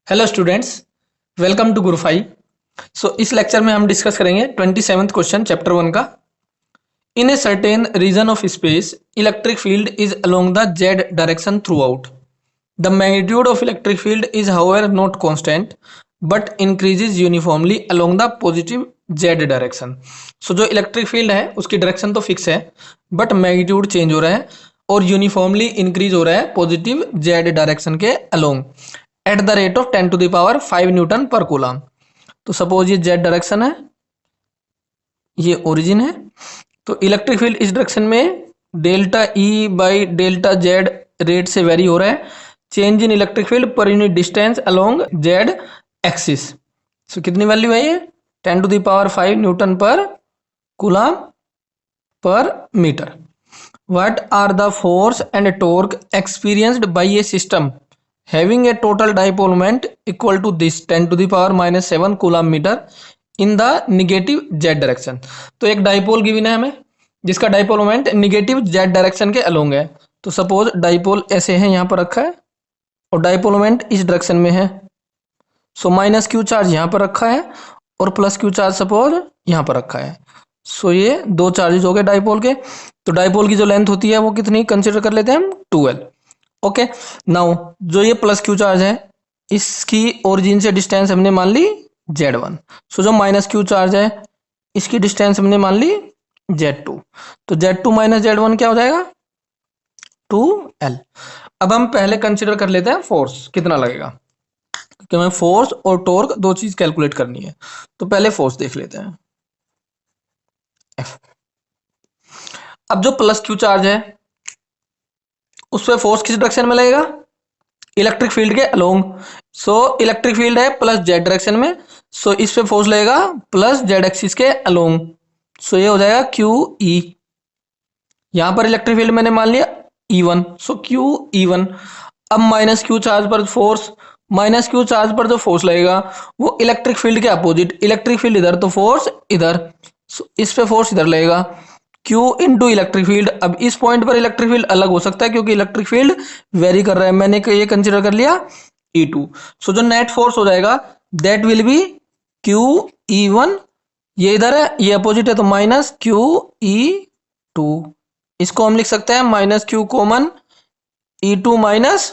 Hello students, welcome to Gurufy. इस lecture में हम डिस्कस करेंगे 27th क्वेश्चन चैप्टर 1 का। In a certain region of space electric field is along the Z direction throughout. The magnitude of electric field is however not constant but increases uniformly along the positive Z direction. जो electric field है उसकी direction तो fix है but magnitude change हो रहा है और uniformly increase हो रहा है पॉजिटिव जेड डायरेक्शन के along at the rate of 10⁵ newton per coulomb. तो सपोज ये जेड डायरेक्शन है, ये ओरिजिन है, तो इलेक्ट्रिक फील्ड इस डायरेक्शन में delta E by delta Z rate से वेरी हो रहा है। Change in electric field per unit distance along Z axis. So कितनी वैल्यू है ये 10⁵ newton per coulomb per metre. What are the force and torque experienced by a system having a total dipole moment equal to this 10⁻⁻7 coulomb metre in the negative Z direction. तो एक dipole given है हमें जिसका dipole moment negative Z direction के along है। तो suppose dipole ऐसे है, यहाँ पर रखा है और डाइपोल मोमेंट इस डायरेक्शन में है। सो माइनस क्यू चार्ज यहाँ पर रखा है और प्लस क्यू चार्ज सपोज यहाँ पर रखा है। सो ये दो चार्जेस हो गए डाइपोल के। तो डाइपोल की जो लेंथ होती है वो कितनी कंसिडर कर लेते हैं हम 12। ओके, नाउ जो ये प्लस क्यू चार्ज है इसकी ओरिजिन से डिस्टेंस हमने मान ली z1। जो माइनस क्यू चार्ज है इसकी डिस्टेंस हमने मान ली z2। तो z2 माइनस z1 क्या हो जाएगा 2l। अब हम पहले कंसिडर कर लेते हैं फोर्स कितना लगेगा, क्योंकि हमें फोर्स और टॉर्क दो चीज कैलकुलेट करनी है। तो पहले फोर्स देख लेते हैं F। अब जो प्लस क्यू चार्ज है उस पर फोर्स किस डायरेक्शन में लगेगा, इलेक्ट्रिक फील्ड के अलोंग। इलेक्ट्रिक फील्ड है प्लस जेड डायरेक्शन में, इस पे फोर्स लगेगा प्लस जेड एक्सिस के अलोंग। ये हो जाएगा क्यू ई। यहां पर इलेक्ट्रिक फील्ड मैंने मान लिया E1, क्यू E1। अब माइनस क्यू चार्ज पर फोर्स, माइनस क्यू चार्ज पर जो फोर्स लगेगा वो इलेक्ट्रिक फील्ड के अपोजिट, इलेक्ट्रिक फील्ड इधर तो फोर्स इधर, इस पे फोर्स इधर लगेगा Q इंटू इलेक्ट्रिक फील्ड। अब इस पॉइंट पर इलेक्ट्रिक फील्ड अलग हो सकता है क्योंकि इलेक्ट्रिक फील्ड वेरी कर रहा है। मैंने ये कंसिडर कर लिया E2। जो नेट फोर्स हो जाएगा that will be Q E1। ये इधर है, ये अपोजिट है तो माइनस Q E2। इसको हम लिख सकते हैं minus Q common E2 minus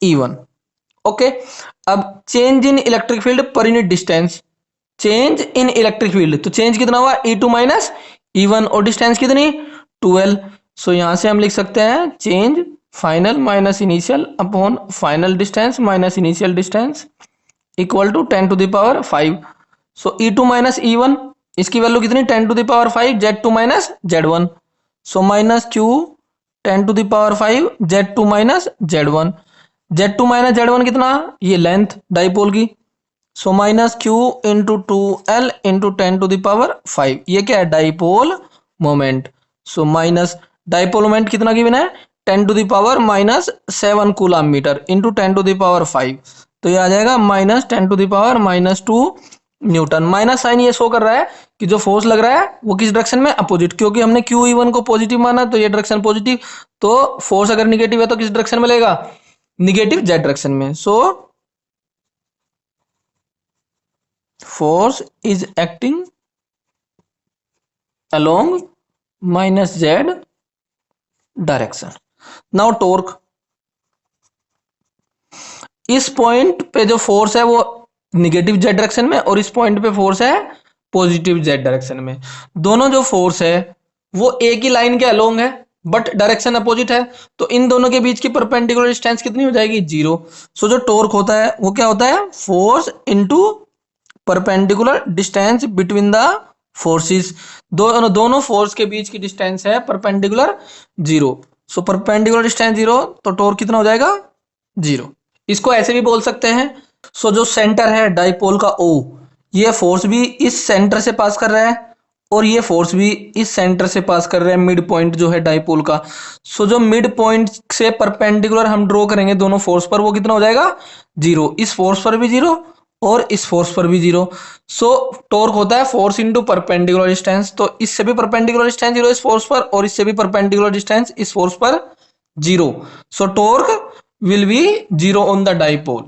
E1। Okay, अब change in electric field per unit distance, change in electric field तो चेंज कितना हुआ E2 माइनस E1 और डिस्टेंस कितनी 12। यहां से हम लिख सकते हैं change final minus initial upon final distance minus initial distance equal to 10⁵। E2 minus E1 इसकी वैल्यू कितनी 10⁵, Z2 minus Z1। Minus Q 10⁵, Z2 minus Z1। Z2 minus Z1 कितना, ये लेंथ डाइपोल की। Minus Q into 2L into 10⁵। ये क्या है dipole moment. Minus dipole moment कितना की बिना है 10⁻⁻7 कूलम मीटर इंटू 10⁵। तो ये आ जाएगा माइनस 10⁻⁻2 न्यूटन। माइनस साइन ये शो कर रहा है कि जो फोर्स लग रहा है वो किस डायरेक्शन में अपोजिट, क्योंकि हमने QE1 को पॉजिटिव माना तो ये डायरेक्शन पॉजिटिव, तो फोर्स अगर निगेटिव है तो किस डायरेक्शन में लगेगा निगेटिव जेड डायरेक्शन में। force is acting along minus z direction। now torque, इस पॉइंट पे जो फोर्स है वो निगेटिव जेड डायरेक्शन में और इस पॉइंट पे फोर्स है पॉजिटिव जेड डायरेक्शन में। दोनों जो फोर्स है वो एक ही लाइन के अलोंग है बट डायरेक्शन अपोजिट है, तो इन दोनों के बीच की परपेंडिकुलर डिस्टेंस कितनी हो जाएगी 0। जो टॉर्क होता है वो क्या होता है force into perpendicular distance between the forces. दोनों फोर्स के बीच की डिस्टेंस है परपेंडिकुलर 0। परपेंडिकुलर डिस्टेंस 0 तो टॉर्क कितना हो जाएगा 0। इसको ऐसे भी बोल सकते हैं, जो सेंटर है डाइपोल का O, ये फोर्स भी इस सेंटर से पास कर रहा है और ये फोर्स भी इस सेंटर से पास कर रहा है, मिड पॉइंट जो है डाइपोल का। जो मिड पॉइंट से परपेंडिकुलर हम ड्रॉ करेंगे दोनों फोर्स पर वो कितना हो जाएगा 0। इस फोर्स पर भी 0 और इस फोर्स पर भी 0। टॉर्क होता है फोर्स इनटू परपेंडिकुलर डिस्टेंस, तो इससे भी परपेंडिकुलर डिस्टेंस 0 इस फोर्स पर और इससे भी परपेंडिकुलर डिस्टेंस इस फोर्स पर 0। Torque will be 0 on the dipole.